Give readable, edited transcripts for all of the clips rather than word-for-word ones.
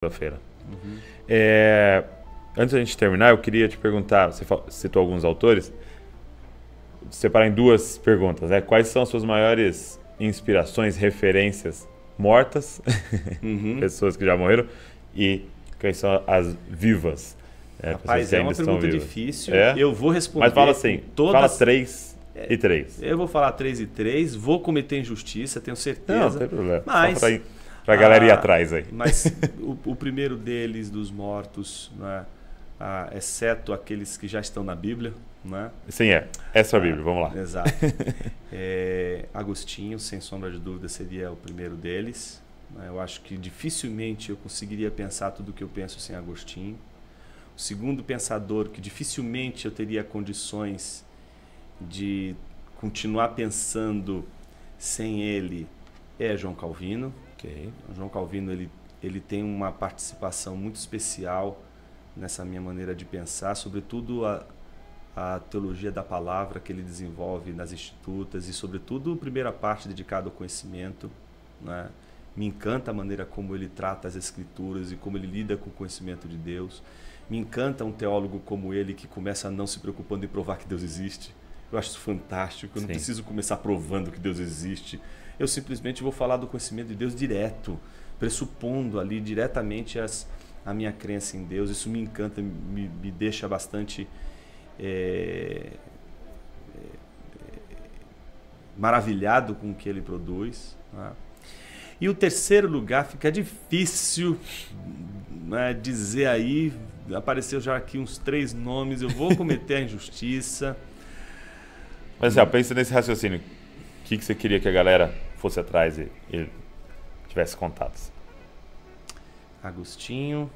Segunda-feira. Antes da gente terminar, eu queria te perguntar, você citou alguns autores, separar em duas perguntas, né? Quais são as suas maiores inspirações, referências mortas, pessoas que já morreram, e quais são as vivas? Rapaz, é uma pergunta difícil. Eu vou responder. Mas fala assim, fala 3 e 3. Eu vou falar 3 e 3, vou cometer injustiça, tenho certeza. Não tem problema. Mas só pra galera ir atrás aí. Mas o primeiro deles, dos mortos, né, exceto aqueles que já estão na Bíblia, né? Sim, essa é a Bíblia, vamos lá. Exato. Agostinho, sem sombra de dúvida, seria o primeiro deles. Eu acho que dificilmente eu conseguiria pensar tudo o que eu penso sem Agostinho. O segundo pensador que dificilmente eu teria condições de continuar pensando sem ele é João Calvino. Okay. O João Calvino ele tem uma participação muito especial nessa minha maneira de pensar, sobretudo a teologia da palavra que ele desenvolve nas Institutas e sobretudo a primeira parte dedicada ao conhecimento, né? Me encanta a maneira como ele trata as Escrituras e como ele lida com o conhecimento de Deus. Me encanta um teólogo como ele que começa não se preocupando em provar que Deus existe. Eu acho isso fantástico. Eu não preciso começar provando que Deus existe. Eu simplesmente vou falar do conhecimento de Deus direto, pressupondo ali diretamente a minha crença em Deus. Isso me encanta, me deixa bastante maravilhado com o que ele produz, né? E o terceiro lugar fica difícil, né, dizer aí, apareceu já aqui uns 3 nomes, eu vou cometer a injustiça. Mas pensa nesse raciocínio, o que você queria que a galera fosse atrás e tivesse contatos? Agostinho.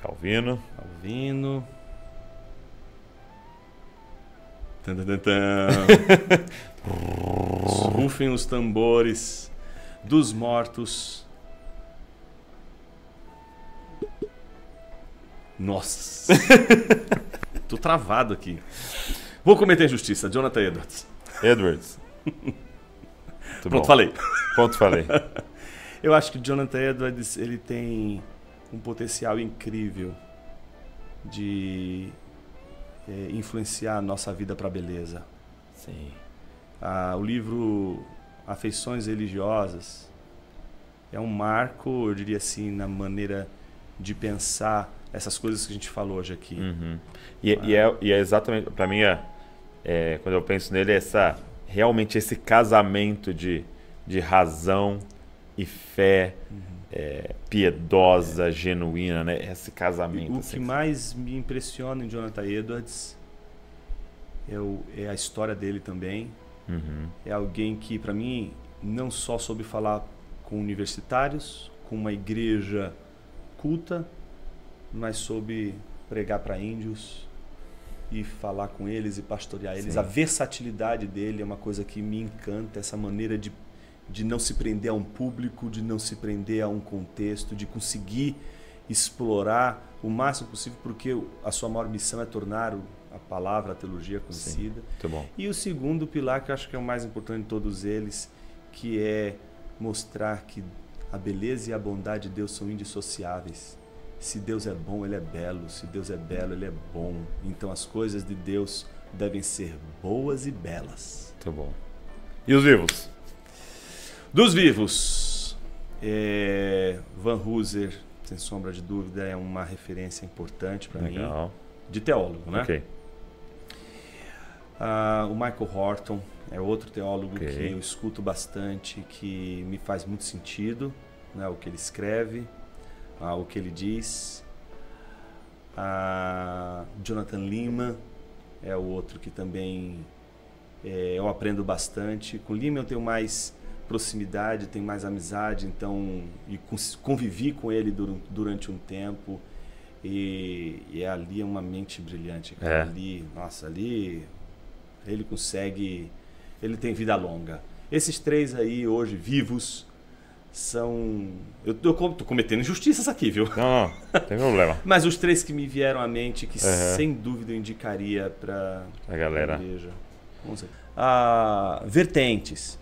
Calvino. Rufem os tambores dos mortos. Nossa. Tô travado aqui. Vou cometer injustiça. Jonathan Edwards. Pronto, falei. Eu acho que Jonathan Edwards ele tem um potencial incrível de influenciar a nossa vida para a beleza. Sim. O livro Afeições Religiosas é um marco, eu diria assim, na maneira de pensar essas coisas que a gente falou hoje aqui. E é exatamente, para mim, quando eu penso nele, realmente esse casamento de razão e fé piedosa, genuína, né? Esse casamento. O que mais me impressiona em Jonathan Edwards é a história dele também. É alguém que, para mim, não só soube falar com universitários, com uma igreja culta, mas soube pregar para índios e falar com eles e pastorear eles. Sim. A versatilidade dele é uma coisa que me encanta, essa maneira de não se prender a um público, de não se prender a um contexto, de conseguir explorar o máximo possível, porque a sua maior missão é tornar a palavra, a teologia conhecida. Sim, muito bom. E o segundo pilar, que eu acho que é o mais importante de todos eles, que é mostrar que a beleza e a bondade de Deus são indissociáveis. Se Deus é bom, Ele é belo. Se Deus é belo, Ele é bom. Então as coisas de Deus devem ser boas e belas. Muito bom. E os vivos? Dos vivos, Van Hooser, sem sombra de dúvida, é uma referência importante para mim. De teólogo, né? Ok. O Michael Horton é outro teólogo que eu escuto bastante, que me faz muito sentido, né, o que ele escreve, o que ele diz. Jonathan Leeman é o outro que também eu aprendo bastante. Com Leeman eu tenho mais proximidade, tenho mais amizade, então convivi com ele durante um tempo. E ali é uma mente brilhante, cara. Ali ele consegue, ele tem vida longa. Esses 3 aí hoje vivos são, eu tô cometendo injustiças aqui, viu? Não tem problema. Mas os 3 que me vieram à mente, que sem dúvida eu indicaria para a galera. Vertentes.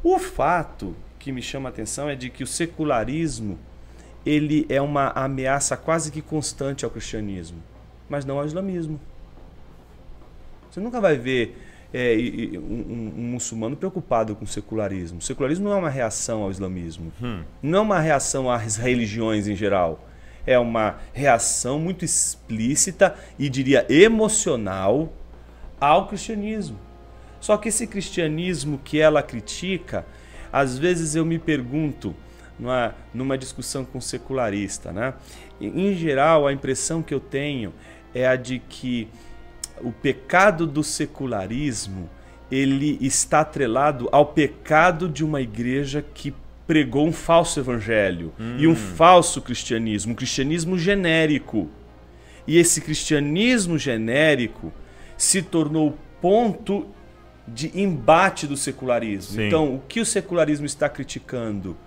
O fato que me chama a atenção é de que o secularismo ele é uma ameaça quase que constante ao cristianismo, mas não ao islamismo. Você nunca vai ver um muçulmano preocupado com o secularismo. O secularismo não é uma reação ao islamismo, não é uma reação às religiões em geral. É uma reação muito explícita e, diria, emocional ao cristianismo. Só que esse cristianismo que ela critica, às vezes eu me pergunto, numa discussão com um secularista, né? Em geral, a impressão que eu tenho é a de que o pecado do secularismo ele está atrelado ao pecado de uma igreja que pregou um falso evangelho e um falso cristianismo, um cristianismo genérico. E esse cristianismo genérico se tornou o ponto de embate do secularismo. Sim. Então, o que o secularismo está criticando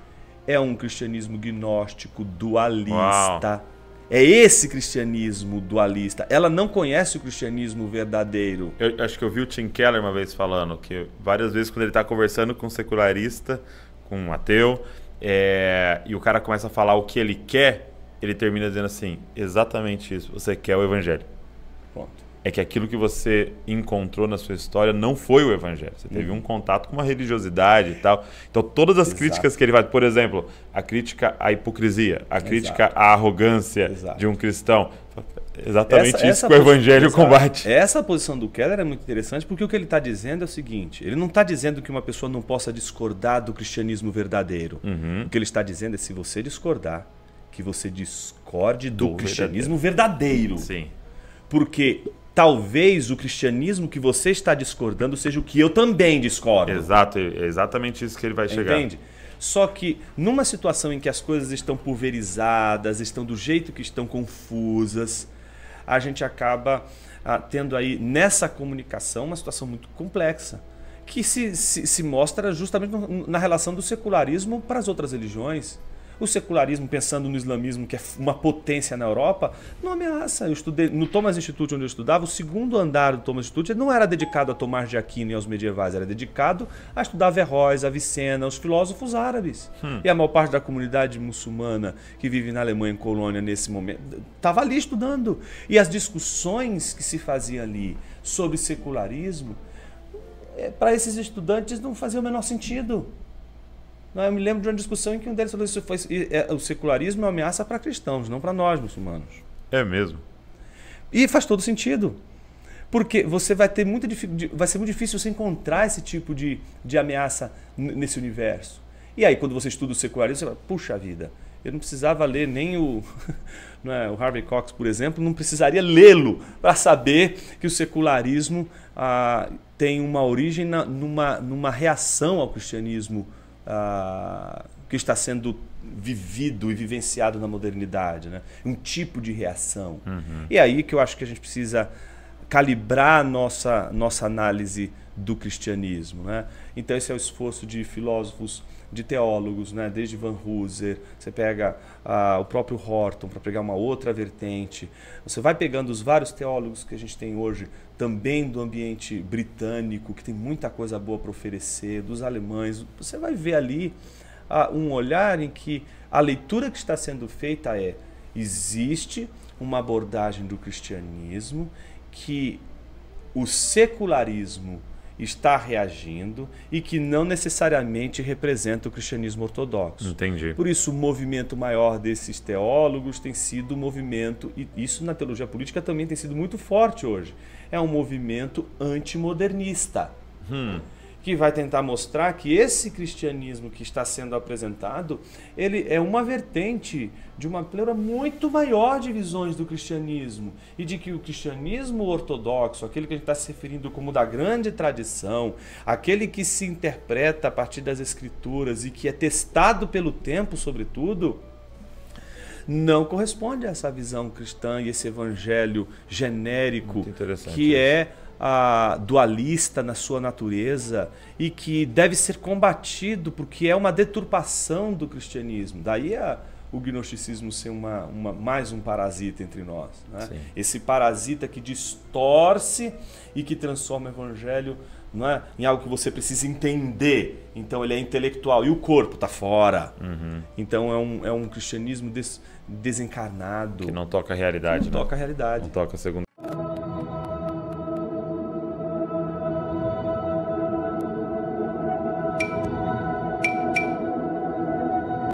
é um cristianismo gnóstico, dualista. Uau. É esse cristianismo dualista. Ela não conhece o cristianismo verdadeiro. Eu acho que eu vi o Tim Keller uma vez falando que várias vezes quando ele está conversando com um secularista, com um ateu, e o cara começa a falar o que ele quer, ele termina dizendo assim, exatamente isso, você quer o evangelho. Pronto. É que aquilo que você encontrou na sua história não foi o evangelho. Você teve um contato com uma religiosidade e tal. Então, todas as críticas que ele faz, por exemplo, a crítica à hipocrisia, a crítica à arrogância de um cristão, exatamente isso que o evangelho combate. Essa posição do Keller é muito interessante porque o que ele está dizendo é o seguinte, ele não está dizendo que uma pessoa não possa discordar do cristianismo verdadeiro. O que ele está dizendo é se você discordar, que você discorde do cristianismo verdadeiro. Sim. Porque talvez o cristianismo que você está discordando seja o que eu também discordo. Exato, é exatamente isso que ele vai chegar. Entende? Só que numa situação em que as coisas estão pulverizadas, estão do jeito que estão confusas, a gente acaba tendo aí nessa comunicação uma situação muito complexa, que se mostra justamente na relação do secularismo para as outras religiões. O secularismo, pensando no islamismo, que é uma potência na Europa, não ameaça. Eu estudei no Thomas Institute, onde eu estudava, o segundo andar do Thomas Institute não era dedicado a Tomás de Aquino e aos medievais, era dedicado a estudar Averroes, Avicena, os filósofos árabes. E a maior parte da comunidade muçulmana que vive na Alemanha, em colônia, nesse momento, estava ali estudando. E as discussões que se faziam ali sobre secularismo, para esses estudantes não fazia o menor sentido. Eu me lembro de uma discussão em que um deles falou que o secularismo é uma ameaça para cristãos, não para nós, muçulmanos. É mesmo. E faz todo sentido. Porque você vai ser muito difícil você encontrar esse tipo de ameaça nesse universo. E aí, quando você estuda o secularismo, você fala, puxa vida, eu não precisava ler nem o Harvey Cox, por exemplo, não precisaria lê-lo para saber que o secularismo tem uma origem numa reação ao cristianismo que está sendo vivido e vivenciado na modernidade, né? Um tipo de reação. E aí que eu acho que a gente precisa calibrar nossa análise do cristianismo, né? Então esse é o esforço de filósofos, de teólogos, né? Desde Van Hooser, você pega o próprio Horton para pegar uma outra vertente, você vai pegando os vários teólogos que a gente tem hoje, também do ambiente britânico, que tem muita coisa boa para oferecer, dos alemães, você vai ver ali um olhar em que a leitura que está sendo feita existe uma abordagem do cristianismo que o secularismo está reagindo e que não necessariamente representa o cristianismo ortodoxo. Entendi. Por isso, o movimento maior desses teólogos tem sido um movimento, e isso na teologia política também tem sido muito forte hoje, é um movimento antimodernista, que vai tentar mostrar que esse cristianismo que está sendo apresentado, ele é uma vertente de uma pleura muito maior de visões do cristianismo, e de que o cristianismo ortodoxo, aquele que a gente está se referindo como da grande tradição, aquele que se interpreta a partir das escrituras e que é testado pelo tempo, sobretudo, não corresponde a essa visão cristã e esse evangelho genérico que é dualista na sua natureza e que deve ser combatido porque é uma deturpação do cristianismo. Daí o gnosticismo ser mais um parasita entre nós, né? Esse parasita que distorce e que transforma o evangelho não é em algo que você precisa entender. Então ele é intelectual e o corpo está fora. Então é um cristianismo desencarnado. Que não toca a realidade. Não toca a realidade. Não toca a segunda